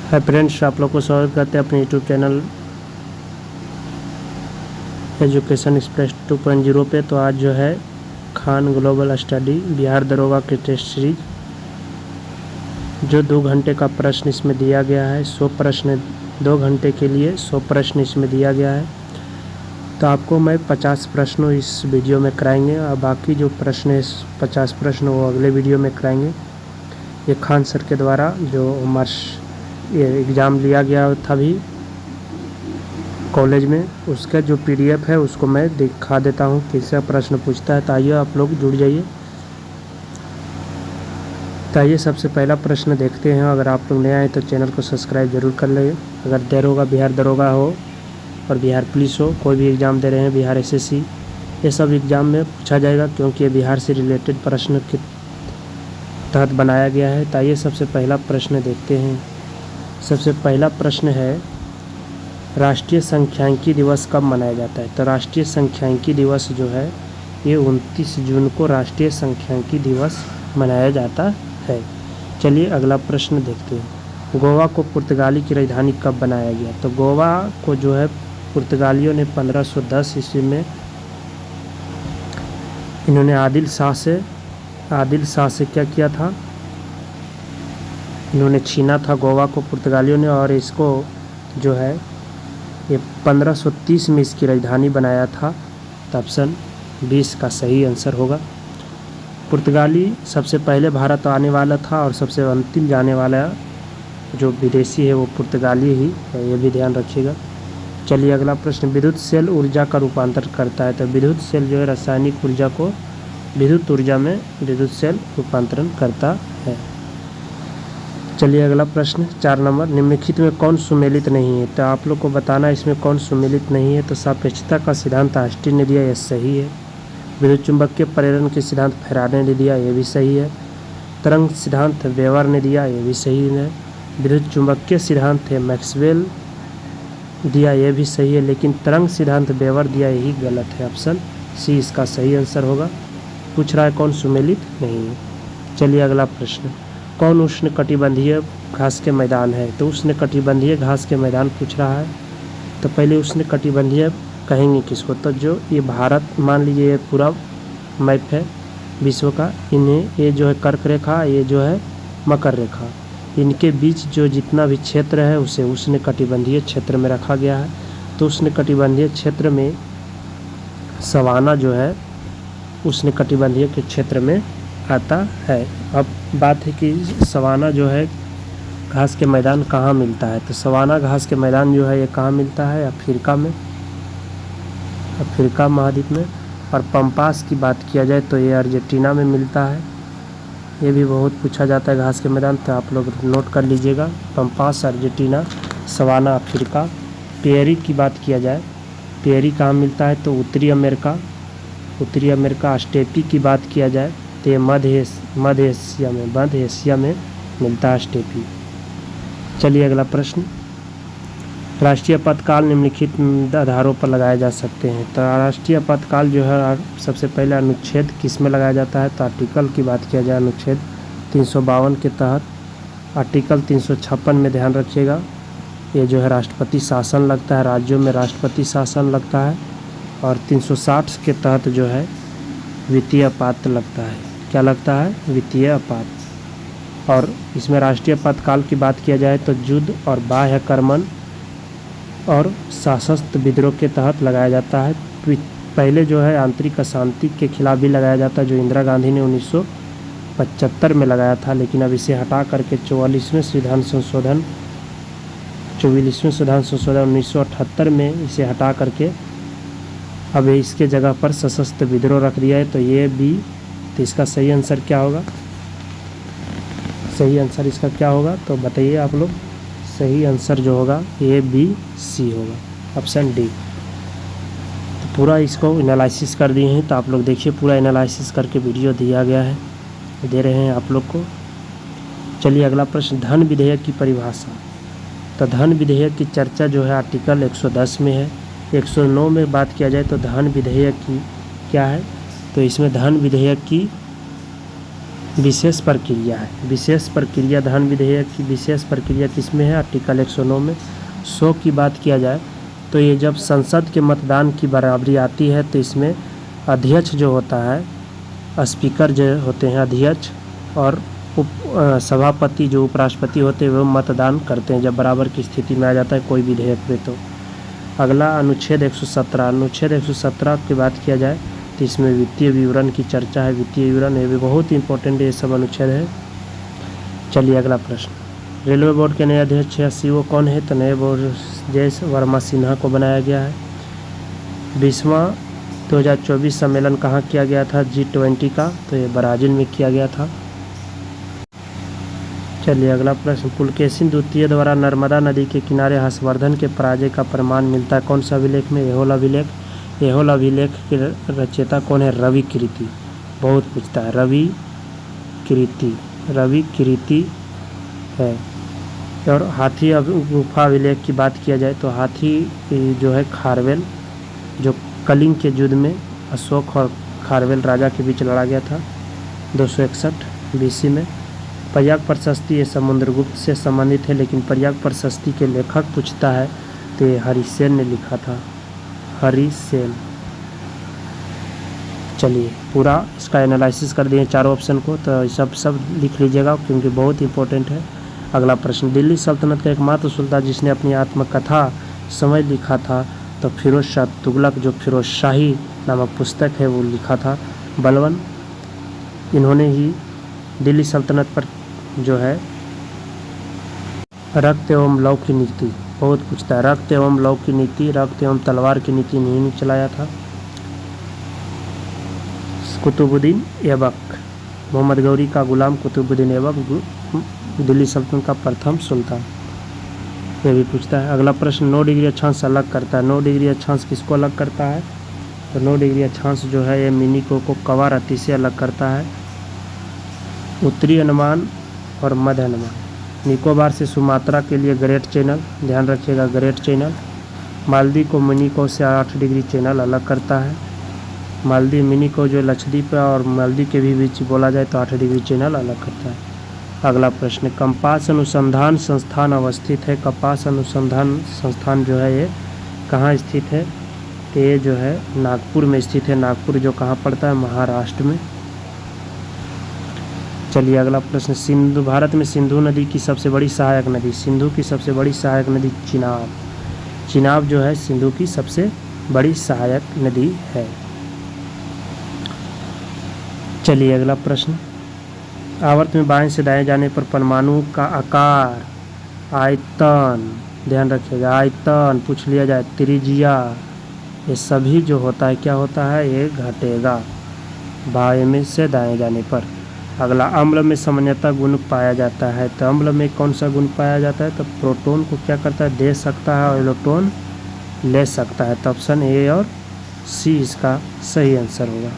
Hi friends, आप लोग को स्वागत करते हैं अपने यूट्यूब चैनल एजुकेशन एक्सप्रेस 2.0 पे। तो आज जो है खान ग्लोबल स्टडी बिहार दरोगा की टेस्ट सीरीज, जो 2 घंटे का प्रश्न इसमें दिया गया है। 100 प्रश्न 2 घंटे के लिए 100 प्रश्न इसमें दिया गया है। तो आपको मैं 50 प्रश्नों इस वीडियो में कराएंगे और बाकी जो प्रश्न है 50 प्रश्न वो अगले वीडियो में कराएंगे। ये खान सर के द्वारा जो ये एग्ज़ाम लिया गया था भी कॉलेज में, उसका जो PDF है उसको मैं दिखा देता हूँ कैसा प्रश्न पूछता है। तो आइए आप लोग जुड़ जाइए। तो आइए सबसे पहला प्रश्न देखते हैं। अगर आप लोग नए आए तो चैनल को सब्सक्राइब जरूर कर लें। अगर दरोगा बिहार दरोगा हो और बिहार पुलिस हो, कोई भी एग्ज़ाम दे रहे हैं, बिहार SSC, ये सब एग्ज़ाम में पूछा जाएगा क्योंकि ये बिहार से रिलेटेड प्रश्न के तहत बनाया गया है। तो आइए सबसे पहला प्रश्न देखते हैं। सबसे पहला प्रश्न है, राष्ट्रीय सांख्यिकी दिवस कब मनाया जाता है? तो राष्ट्रीय सांख्यिकी दिवस जो है ये 29 जून को राष्ट्रीय सांख्यिकी दिवस मनाया जाता है। चलिए अगला प्रश्न देखते हैं। गोवा को पुर्तगाली की राजधानी कब बनाया गया? तो गोवा को जो है पुर्तगालियों ने 1510 ईस्वी में इन्होंने आदिल शाह से क्या किया था? इन्होंने छीना था गोवा को पुर्तगालियों ने, और इसको जो है ये 1530 में इसकी राजधानी बनाया था। तो ऑप्शन 20 का सही आंसर होगा। पुर्तगाली सबसे पहले भारत आने वाला था और सबसे अंतिम जाने वाला जो विदेशी है वो पुर्तगाली ही है, ये भी ध्यान रखिएगा। चलिए अगला प्रश्न, विद्युत सेल ऊर्जा का रूपांतरण करता है। तो विद्युत सेल जो है रासायनिक ऊर्जा को विद्युत ऊर्जा में विद्युत सेल रूपांतरण करता है। चलिए अगला प्रश्न 4 नंबर, निम्नलिखित में कौन सुमेलित नहीं है? तो आप लोग को बताना है इसमें कौन सुमेलित नहीं है। तो सापेक्षता का सिद्धांत आइंस्टीन ने दिया, यह सही है। विद्युत चुंबकीय प्रेरण के सिद्धांत फैराडे ने दिया, ये भी सही है। तरंग सिद्धांत वेबर ने दिया, ये भी सही है। विद्युत चुंबकीय सिद्धांत है मैक्सवेल दिया, ये भी सही है, लेकिन तरंग सिद्धांत वेबर दिया, यही गलत है। ऑप्शन सी इसका सही आंसर होगा। पूछ रहा है कौन सुमेलित नहीं है। चलिए अगला प्रश्न, कौन उष्णकटिबंधीय घास के मैदान है? तो उष्णकटिबंधीय घास के मैदान पूछ रहा है। तो पहले उष्णकटिबंधीय कहेंगे किसको? तो जो ये भारत, मान लीजिए ये पूरा मैप है विश्व का, इन्हें ये जो है कर्क रेखा, ये जो है मकर रेखा, इनके बीच जो जितना भी क्षेत्र है उसे उष्णकटिबंधीय क्षेत्र में रखा गया है। तो उष्णकटिबंधीय क्षेत्र में सवाना जो है उष्णकटिबंधीय के क्षेत्र में आता है। अब बात है कि सवाना जो है घास के मैदान कहाँ मिलता है? तो सवाना घास के मैदान जो है ये कहाँ मिलता है? अफ्रीका में, अफ्रीका महाद्वीप में। और पंपास की बात किया जाए तो ये अर्जेंटीना में मिलता है। ये भी बहुत पूछा जाता है घास के मैदान, तो आप लोग नोट कर लीजिएगा। Pampas Argentina, savanna Africa. Prairie की बात किया जाए, पेरी कहाँ मिलता है? तो उत्तरी अमेरिका। स्टेपी की बात किया जाए तो ये मध्य एशिया में मिलता है स्टेपी। चलिए अगला प्रश्न, राष्ट्रीय आपातकाल निम्नलिखित आधारों पर लगाए जा सकते हैं। तो राष्ट्रीय आपातकाल जो है सबसे पहले अनुच्छेद किस में लगाया जाता है? तो आर्टिकल की बात किया जाए अनुच्छेद 352 के तहत। आर्टिकल 356 में ध्यान रखिएगा, ये जो है राष्ट्रपति शासन लगता है, राज्यों में राष्ट्रपति शासन लगता है। और 360 के तहत जो है वित्तीय आपात लगता है। क्या लगता है? वित्तीय आपात। और इसमें राष्ट्रीय आपातकाल की बात किया जाए तो युद्ध और बाह्य आक्रमण और सशस्त्र विद्रोह के तहत लगाया जाता है। पहले जो है आंतरिक अशांति के खिलाफ भी लगाया जाता है, जो इंदिरा गांधी ने 1975 में लगाया था, लेकिन अब इसे हटा करके 44वें संविधान संशोधन 1978 में इसे हटा करके अब इसके जगह पर सशस्त्र विद्रोह रख दिया है। तो ये भी, तो इसका सही आंसर क्या होगा? सही आंसर इसका क्या होगा तो बताइए आप लोग। सही आंसर जो होगा ABC होगा, ऑप्शन डी। तो पूरा इसको एनालिसिस कर दिए हैं, तो आप लोग देखिए पूरा एनालिसिस करके वीडियो दिया गया है, दे रहे हैं आप लोग को। चलिए अगला प्रश्न, धन विधेयक की परिभाषा। तो धन विधेयक की चर्चा जो है आर्टिकल 110 में है। 109 में बात किया जाए तो धन विधेयक की क्या है? तो इसमें धन विधेयक की विशेष प्रक्रिया है। विशेष प्रक्रिया धन विधेयक की विशेष प्रक्रिया किसमें है? आर्टिकल 109 में। 100 की बात किया जाए तो ये जब संसद के मतदान की बराबरी आती है तो इसमें अध्यक्ष जो होता है, स्पीकर जो होते हैं अध्यक्ष, और सभापति जो उपराष्ट्रपति होते हैं वो मतदान करते हैं जब बराबर की स्थिति में आ जाता है कोई विधेयक पे। तो अगला अनुच्छेद 117। अनुच्छेद 117 की बात किया जाए तो इसमें वित्तीय विवरण की चर्चा है। वित्तीय विवरण ये भी बहुत इंपॉर्टेंट ये सब अनुच्छेद है। चलिए अगला प्रश्न, रेलवे बोर्ड के नए अध्यक्ष या सीईओ कौन है? तो नए बोर्ड जयेश वर्मा सिन्हा को बनाया गया है। 20वां 2024 सम्मेलन कहाँ किया गया था? G20 का, तो ये ब्राज़ील में किया गया था। चलिए अगला प्रश्न, पुलकेशिन द्वितीय द्वारा नर्मदा नदी के किनारे हर्षवर्धन के पराजय का प्रमाण मिलता है कौन सा अभिलेख में? एहोल अभिलेख। एहोल अभिलेख के रचयिता कौन है? रवि कीर्ति। बहुत पूछता है, रवि कीर्ति है। और हाथी गुफा अभिलेख की बात किया जाए तो हाथी जो है खारवेल, जो कलिंग के युद्ध में अशोक और खारवेल राजा के बीच लड़ा गया था 261 BC में। प्रयाग प्रशस्ति ये समुद्रगुप्त से संबंधित है, लेकिन प्रयाग प्रशस्ति के लेखक पूछता है तो ये हरिसेन ने लिखा था, हरिसेन। चलिए पूरा इसका एनालिसिस कर दिए चारों ऑप्शन को, तो सब लिख लीजिएगा क्योंकि बहुत इंपॉर्टेंट है। अगला प्रश्न, दिल्ली सल्तनत का एकमात्र सुल्तान जिसने अपनी आत्मकथा समय लिखा था तो फिरोज शाह तुगलक, जो फिरोज शाही नामक पुस्तक है वो लिखा था बलबन। इन्होंने ही दिल्ली सल्तनत पर जो है रक्त एवं लौ की नीति, बहुत पूछता है, रक्त एवं लौ की नीति, रक्त एवं तलवार की नीति नहीं चलाया था। कुतुबुद्दीन ऐबक, मोहम्मद गौरी का गुलाम कुतुबुद्दीन ऐबक दिल्ली सल्तनत का प्रथम सुल्तान, ये भी पूछता है। अगला प्रश्न, 9 डिग्री अक्षांश अलग करता है। 9 डिग्री अक्षांश किसको अलग करता है? तो 9 डिग्री अक्षांश जो है ये मिनिको को कवारत्ती से अलग करता है। उत्तरी अंडमान और मध्य अंडमान, निकोबार से सुमात्रा के लिए ग्रेट चैनल, ध्यान रखिएगा ग्रेट चैनल। मालदीव को मिनिको से 8 डिग्री चैनल अलग करता है। मालदीव मिनिको जो लक्षद्वीप और मालदीव के भी बीच बोला जाए तो 8 डिग्री चैनल अलग करता है। अगला प्रश्न, कम्पास अनुसंधान संस्थान अवस्थित है। कम्पास अनुसंधान संस्थान जो है ये कहाँ स्थित है? तो ये जो है नागपुर में स्थित है। नागपुर जो कहाँ पड़ता है? महाराष्ट्र में। चलिए अगला प्रश्न, सिंधु, भारत में सिंधु नदी की सबसे बड़ी सहायक नदी, सिंधु की सबसे बड़ी सहायक नदी चिनाब। चिनाब जो है सिंधु की सबसे बड़ी सहायक नदी है। चलिए अगला प्रश्न, आवर्त में बाएं से दाएं जाने पर परमाणु का आकार, आयतन, ध्यान रखिएगा आयतन पूछ लिया जाए, त्रिज्या, ये सभी जो होता है क्या होता है? ये घटेगा बाएं में से दाएं जाने पर। अगला, अम्ल में सामान्यतः गुण पाया जाता है। तो अम्ल में कौन सा गुण पाया जाता है? तो प्रोटॉन को क्या करता है? दे सकता है और इलेक्ट्रॉन ले सकता है। तो ऑप्शन ए और सी इसका सही आंसर होगा।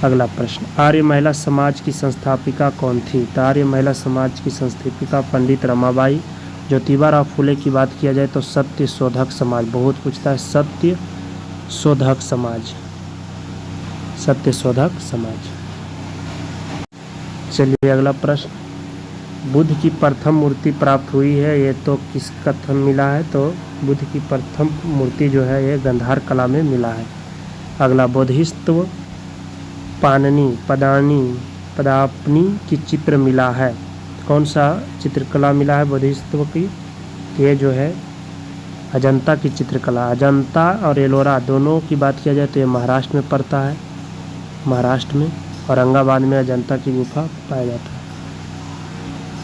अगला प्रश्न, आर्य महिला समाज की संस्थापिका कौन थी? तो आर्य महिला समाज की संस्थापिका पंडित रमाबाई। ज्योतिबा फुले की बात किया जाए तो सत्य शोधक समाज, बहुत पूछता है, सत्य शोधक समाज, सत्य शोधक समाज। चलिए अगला प्रश्न, बुद्ध की प्रथम मूर्ति प्राप्त हुई है, ये तो किस कथन मिला है? तो बुद्ध की प्रथम मूर्ति जो है ये गंधार कला में मिला है। अगला, बोधिसत्व पदापनी की चित्र मिला है, कौन सा चित्रकला मिला है बोधिसत्व की? ये जो है अजंता की चित्रकला। अजंता और एलोरा दोनों की बात किया जाए तो ये महाराष्ट्र में पड़ता है, महाराष्ट्र में। औरंगाबाद में अजंता की गुफा पाया जाता है।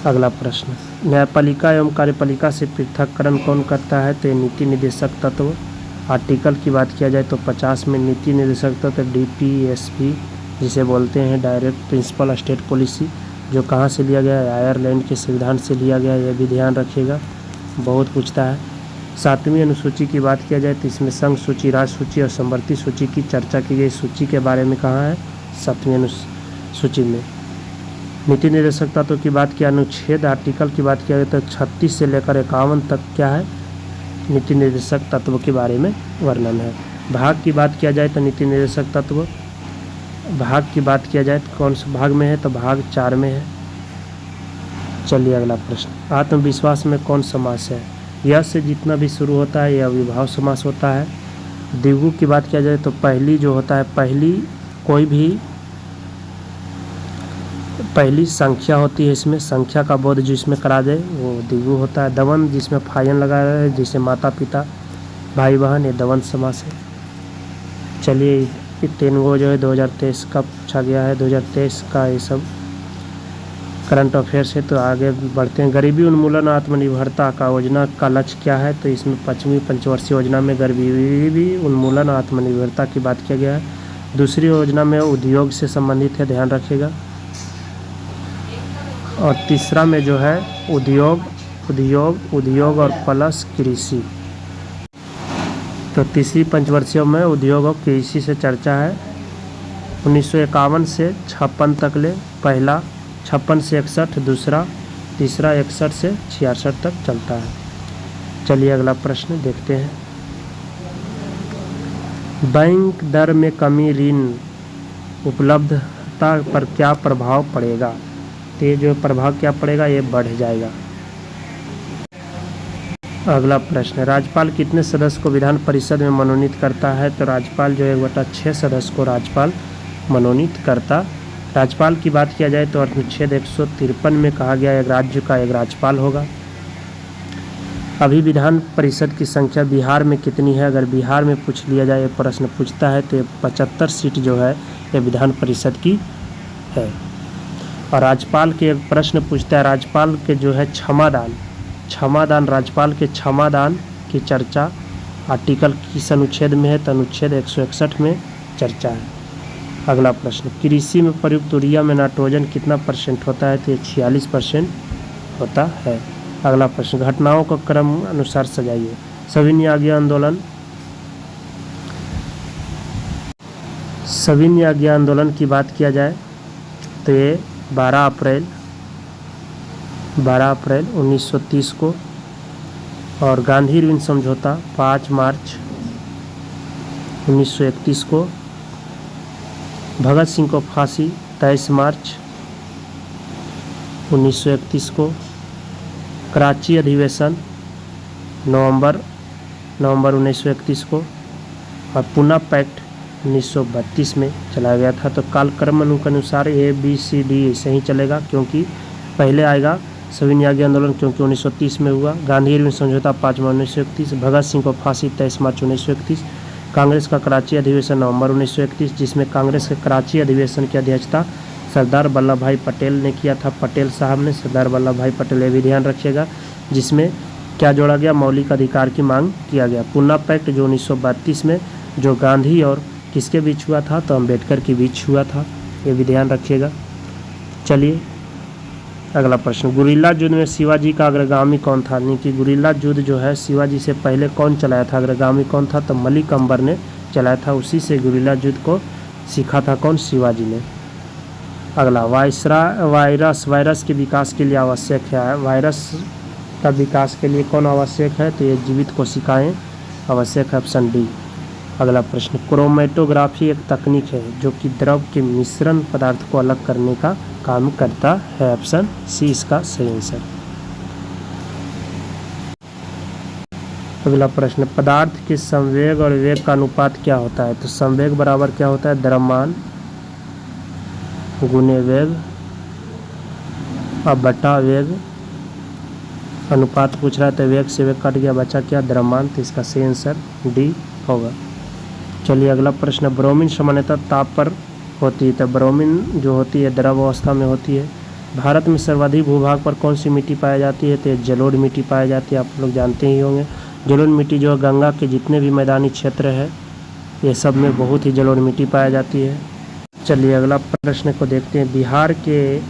अगला प्रश्न, न्यायपालिका एवं कार्यपालिका से पृथककरण कौन करता है? तो ये नीति निर्देशक तत्व। आर्टिकल की बात किया जाए तो 50 में नीति निर्देशक तत्व DPSP जिसे बोलते हैं डायरेक्ट प्रिंसिपल स्टेट पॉलिसी, जो कहाँ से लिया गया है? आयरलैंड के संविधान से लिया गया है, यह भी ध्यान रखिएगा, बहुत पूछता है। 7वीं अनुसूची की बात किया जाए तो इसमें संघ सूची, राज्य सूची और समवर्ती सूची की चर्चा की गई। सूची के बारे में कहाँ है? 7वीं अनुसूची में। नीति निर्देशक तत्व की बात किया, अनुच्छेद आर्टिकल की बात किया जाए तो 36 से लेकर 51 तक क्या है? नीति निर्देशक तत्व के बारे में वर्णन है। भाग की बात किया जाए तो नीति निर्देशक तत्व भाग की बात किया जाए तो कौन से भाग में है, तो भाग 4 में है। चलिए अगला प्रश्न, आत्मविश्वास में कौन समास है? यह से जितना भी शुरू होता है यह अविभाव समास होता है। द्विगु की बात किया जाए तो पहली जो होता है, कोई भी पहली संख्या होती है, इसमें संख्या का बोध जिसमें करा दे वो द्विगु होता है। दवंद जिसमें फायन लगाया है, जैसे माता पिता भाई बहन, ये दवंद समास है। चलिए 3 गो जो है 2023 का पूछा गया है, 2023 का ये सब करंट अफेयर्स है। तो आगे बढ़ते हैं। गरीबी उन्मूलन आत्मनिर्भरता का योजना का लक्ष्य क्या है? तो इसमें 5वीं पंचवर्षीय योजना में गरीबी उन्मूलन आत्मनिर्भरता की बात किया गया है। दूसरी योजना में उद्योग से संबंधित है, ध्यान रखिएगा। और तीसरा में जो है उद्योग और प्लस कृषि। तो तीसरी पंचवर्षीय में उद्योग और कृषि से चर्चा है। 1951 से 56 तक ले, पहला 56 से 61, दूसरा तीसरा 61 से 66 तक चलता है। चलिए अगला प्रश्न देखते हैं। बैंक दर में कमी ऋण उपलब्धता पर क्या प्रभाव पड़ेगा? तो ये जो प्रभाव क्या पड़ेगा, ये बढ़ जाएगा। अगला प्रश्न, राज्यपाल कितने सदस्य को विधान परिषद में मनोनीत करता है? तो राज्यपाल जो 1/6 सदस्य को राज्यपाल मनोनीत करता। राज्यपाल की बात किया जाए तो अनुच्छेद 153 में कहा गया एक राज्य का एक राज्यपाल होगा। अभी विधान परिषद की संख्या बिहार में कितनी है? अगर बिहार में पूछ लिया जाए, प्रश्न पूछता है तो 75 सीट जो है ये विधान परिषद की है। और राज्यपाल के एक प्रश्न पूछता है, राज्यपाल के जो है क्षमादान, राज्यपाल के क्षमादान की चर्चा आर्टिकल किस अनुच्छेद में है? तो अनुच्छेद 161 में चर्चा है। अगला प्रश्न, कृषि में प्रयुक्त यूरिया में नाइट्रोजन कितना % होता है? तो 46% होता है। अगला प्रश्न, घटनाओं को क्रम अनुसार सजाइए। सविनय आज्ञा आंदोलन की बात किया जाए तो ये 12 अप्रैल 1930 को, और गांधी इरविन समझौता 5 मार्च 1931 को, भगत सिंह को फांसी 23 मार्च 1931 को, कराची अधिवेशन नवंबर 1931 को, और पूना पैक्ट 1932 में चलाया गया था। तो कालक्रम के अनुसार ABCD ऐसे ही चलेगा, क्योंकि पहले आएगा सविनय आज्ञा आंदोलन क्योंकि 1930 में हुआ, गांधी इरविन समझौता 5 मार्च 1931, भगत सिंह को फांसी 23 मार्च 1931, कांग्रेस का कराची अधिवेशन नवंबर 1931, जिसमें कांग्रेस के कराची अधिवेशन की अध्यक्षता सरदार वल्लभ भाई पटेल ने किया था। पटेल साहब ने, सरदार वल्लभ भाई पटेल, ये भी ध्यान रखिएगा। जिसमें क्या जोड़ा गया? मौलिक अधिकार की मांग किया गया। पूना पैक्ट जो 1932 में जो गांधी और किसके बीच हुआ था? तो अम्बेडकर के बीच हुआ था, ये भी ध्यान रखिएगा। चलिए अगला प्रश्न, गुरिल्ला युद्ध में शिवाजी का अग्रगामी कौन था? यानी कि गुरिल्ला युद्ध जो है शिवाजी से पहले कौन चलाया था? अग्रगामी कौन था? तो मलिक अंबर ने चलाया था। उसी से गुरिल्ला युद्ध को सीखा था कौन? शिवाजी ने। अगला, वायरस के विकास के लिए आवश्यक है। वायरस का विकास के लिए कौन आवश्यक है? तो ये जीवित कोशिकाएं आवश्यक है, ऑप्शन डी। अगला प्रश्न, क्रोमेटोग्राफी एक तकनीक है जो कि द्रव के मिश्रण पदार्थ को अलग करने का काम करता है, ऑप्शन सी इसका सही आंसर। अगला प्रश्न, पदार्थ के संवेग और वेग का अनुपात क्या होता है? तो संवेग बराबर क्या होता है? द्रव्यमान गुने वेग और बटा वेग। अनुपात पूछ रहा है तो वेग से वेग कट गया, बचा क्या? द्रव्यमान। तो इसका सही आंसर डी होगा। चलिए अगला प्रश्न, ब्रोमीन सामान्यतः ताप पर होती है। तो ब्रोमीन जो होती है द्रव अवस्था में होती है। भारत में सर्वाधिक भूभाग पर कौन सी मिट्टी पाई जाती है? तो जलोढ़ मिट्टी पाई जाती है, आप लोग जानते ही होंगे। जलोढ़ मिट्टी जो गंगा के जितने भी मैदानी क्षेत्र है ये सब में बहुत ही जलोढ़ मिट्टी पाई जाती है। चलिए अगला प्रश्न को देखते हैं, बिहार के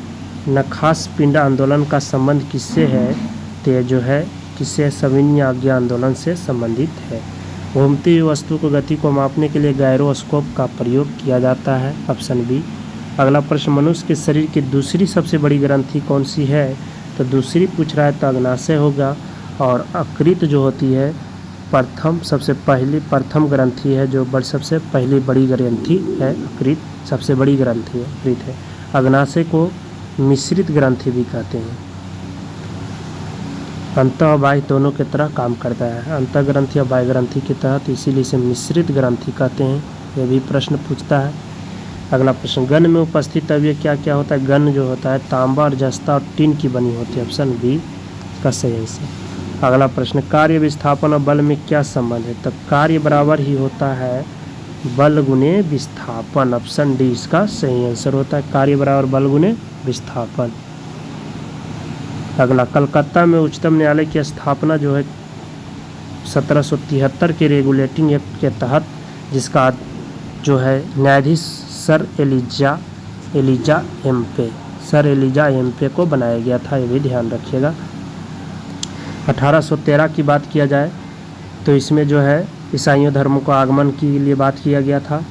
नखास पिंड आंदोलन का संबंध किससे है? तो ये जो है किससे? सविनय आज्ञा आंदोलन से संबंधित है। घूमती हुई वस्तु को गति को मापने के लिए गायरोस्कोप का प्रयोग किया जाता है, ऑप्शन बी। अगला प्रश्न, मनुष्य के शरीर की दूसरी सबसे बड़ी ग्रंथि कौन सी है? तो दूसरी पूछ रहा है तो अग्नाशय होगा। और अकृत जो होती है प्रथम सबसे पहली प्रथम ग्रंथि है जो सबसे पहली बड़ी ग्रंथि है अकृत, सबसे बड़ी ग्रंथि है अकृत है। अग्नाशय को मिश्रित ग्रंथि भी कहते हैं। अंतः और बाह्य दोनों की तरह काम करता है, अंतः ग्रंथि और बाह्य ग्रंथि की तरह, इसीलिए इसे मिश्रित ग्रंथि कहते हैं। यह भी प्रश्न पूछता है। अगला प्रश्न, गन में उपस्थित अवयव क्या क्या होता है? गन जो होता है तांबा और जस्ता और टीन की बनी होती है, ऑप्शन बी का सही आंसर। अगला प्रश्न, कार्य विस्थापन और बल में क्या संबंध है? तो कार्य बराबर ही होता है बल गुने विस्थापन, ऑप्शन डी इसका सही आंसर होता है, कार्य बराबर बल गुने विस्थापन। अगला, कलकत्ता में उच्चतम न्यायालय की स्थापना जो है 1773 के रेगुलेटिंग एक्ट के तहत, जिसका जो है न्यायाधीश सर एलिजा एम्पे को बनाया गया था, ये भी ध्यान रखिएगा। 1813 की बात किया जाए तो इसमें जो है ईसाइयों धर्म को आगमन के लिए बात किया गया था।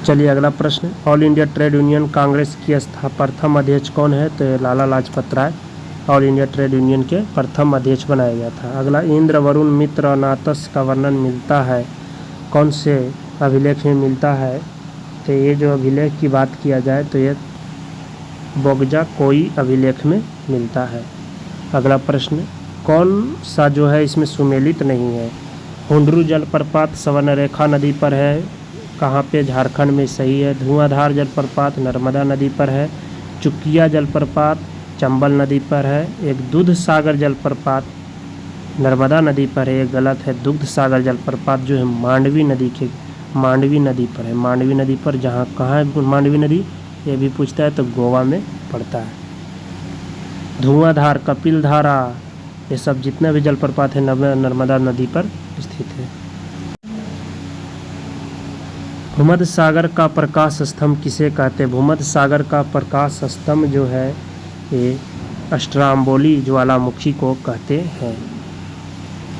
चलिए अगला प्रश्न, all India trade union Congress की प्रथम अध्यक्ष कौन है? तो Lala Lajpat Rai all India trade union के प्रथम अध्यक्ष बनाया गया था। अगला, इंद्र वरुण मित्र और नातस का वर्णन मिलता है कौन से अभिलेख में मिलता है? तो ये जो अभिलेख की बात किया जाए तो ये बोगजा कोई अभिलेख में मिलता है। अगला प्रश्न, कौन सा जो है इसमें सुमेलित नहीं है? हुंडरू जलप्रपात स्वर्णरेखा नदी पर है, कहाँ पे? झारखंड में, सही है। धुआंधार जलप्रपात नर्मदा नदी पर है। चुकिया जलप्रपात चंबल नदी पर है। एक दूध सागर जलप्रपात नर्मदा नदी पर है, ये गलत है। दुग्ध सागर जलप्रपात जो है मांडवी नदी पर है, मांडवी नदी पर, जहाँ कहाँ है मांडवी नदी ये भी पूछता है तो गोवा में पड़ता है। धुआंधार, कपिल धारा, ये सब जितने भी जलप्रपात है नर्मदा नदी पर स्थित है। भूमध्य सागर का प्रकाश स्तंभ किसे कहते हैं? भूमध्य सागर का प्रकाश स्तंभ जो है ये अस्ट्राम्बोली ज्वालामुखी को कहते हैं।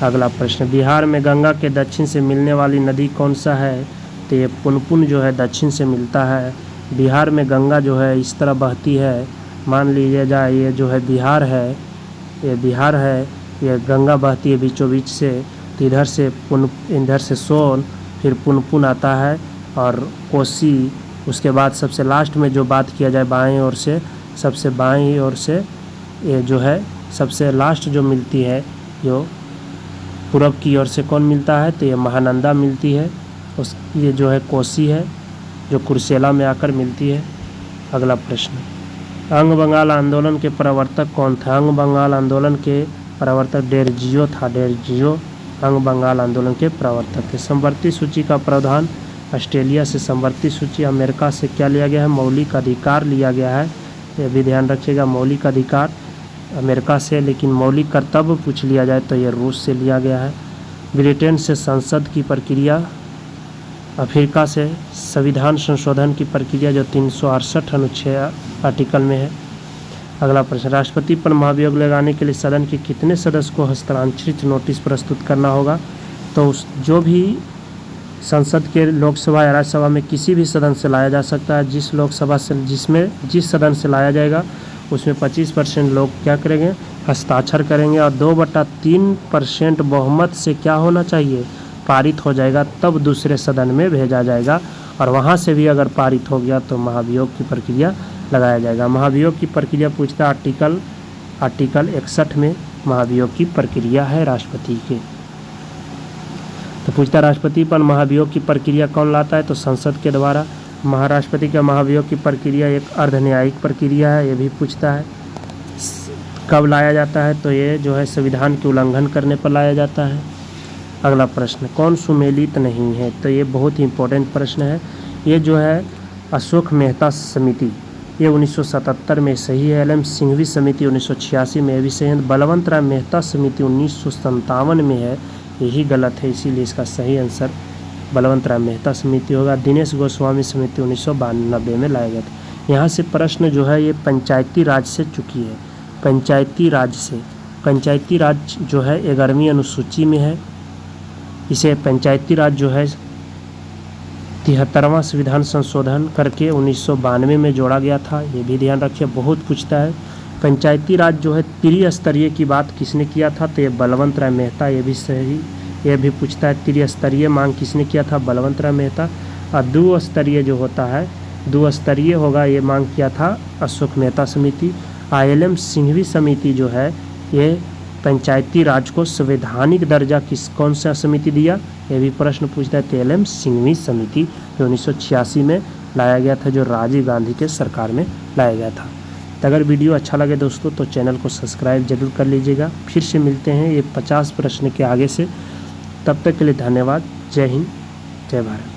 अगला प्रश्न, बिहार में गंगा के दक्षिण से मिलने वाली नदी कौन सा है? तो ये पुनपुन जो है दक्षिण से मिलता है। बिहार में गंगा जो है इस तरह बहती है, मान लीजिए जाए ये जो है बिहार है, ये गंगा बहती है बीचों बीच से, तो इधर से सोन, फिर पुनपुन आता है और कोसी, उसके बाद सबसे लास्ट में जो बात किया जाए बाएं ओर से, सबसे बाएं ओर से ये जो है सबसे लास्ट जो मिलती है जो पूरब की ओर से कौन मिलता है? तो ये महानंदा मिलती है। ये जो है कोसी है जो कुर्सेला में आकर मिलती है। अगला प्रश्न, अंग बंगाल आंदोलन के प्रवर्तक कौन था? अंग बंगाल आंदोलन के प्रवर्तक डेरजियो था, डेरजियो अंग बंगाल आंदोलन के प्रवर्तक थे। समवर्ती सूची का प्रावधान ऑस्ट्रेलिया से समवर्ती सूची, अमेरिका से क्या लिया गया है? मौलिक अधिकार लिया गया है, ये भी ध्यान रखिएगा। मौलिक अधिकार अमेरिका से, लेकिन मौलिक कर्तव्य पूछ लिया जाए तो ये रूस से लिया गया है। ब्रिटेन से संसद की प्रक्रिया, अफ्रीका से संविधान संशोधन की प्रक्रिया जो 368 अनुच्छेद आर्टिकल में है। अगला प्रश्न, राष्ट्रपति पर महाभियोग लगाने के लिए सदन के कितने सदस्य को हस्तांतरित नोटिस प्रस्तुत करना होगा? तो जो भी संसद के लोकसभा या राज्यसभा में किसी भी सदन से लाया जा सकता है, जिस सदन से लाया जाएगा उसमें 25% लोग क्या करेंगे? हस्ताक्षर करेंगे, और 2/3% बहुमत से क्या होना चाहिए? पारित हो जाएगा, तब दूसरे सदन में भेजा जाएगा, और वहाँ से भी अगर पारित हो गया तो महाभियोग की प्रक्रिया लगाया जाएगा। महाभियोग की प्रक्रिया पूछता आर्टिकल 61 में महाभियोग की प्रक्रिया है राष्ट्रपति के। तो पूछता राष्ट्रपति पर महाभियोग की प्रक्रिया कौन लाता है? तो संसद के द्वारा। महाराष्ट्रपति का महाभियोग की प्रक्रिया एक अर्धन्यायिक प्रक्रिया है, ये भी पूछता है। कब लाया जाता है? तो ये जो है संविधान के उल्लंघन करने पर लाया जाता है। अगला प्रश्न, कौन सुमेलित नहीं है? तो ये बहुत ही इंपॉर्टेंट प्रश्न है। ये जो है अशोक मेहता समिति, ये 1977 में सही है। LM सिंघवी समिति 1986 में, भी सही है। बलवंत राय मेहता समिति 1957 में है, यही गलत है, इसीलिए इसका सही आंसर बलवंत राय मेहता समिति होगा। दिनेश गोस्वामी समिति 1992 में लाया गया था। यहाँ से प्रश्न जो है ये पंचायती राज से चुकी है, पंचायती राज जो है 11वीं अनुसूची में है। इसे पंचायती राज जो है 73वां संविधान संशोधन करके 1992 में जोड़ा गया था, ये भी ध्यान रखिए, बहुत पूछता है। पंचायती राज जो है त्रिस्तरीय की बात किसने किया था, तो ये बलवंत राय मेहता, ये भी सही। ये भी पूछता है त्रिस्तरीय मांग किसने किया था, बलवंत राय मेहता। और द्विस्तरीय जो होता है, द्विस्तरीय होगा, ये मांग किया था अशोक मेहता समिति। ILM सिंघवी समिति जो है ये पंचायती राज को संवैधानिक दर्जा कौन सा समिति दिया, ये भी प्रश्न पूछता है। ILM सिंघवी समिति जो 1986 में लाया गया था, जो राजीव गांधी के सरकार में लाया गया था। तो अगर वीडियो अच्छा लगे दोस्तों तो चैनल को सब्सक्राइब जरूर कर लीजिएगा। फिर से मिलते हैं ये 50 प्रश्न के आगे से, तब तक के लिए धन्यवाद। जय हिंद, जय भारत।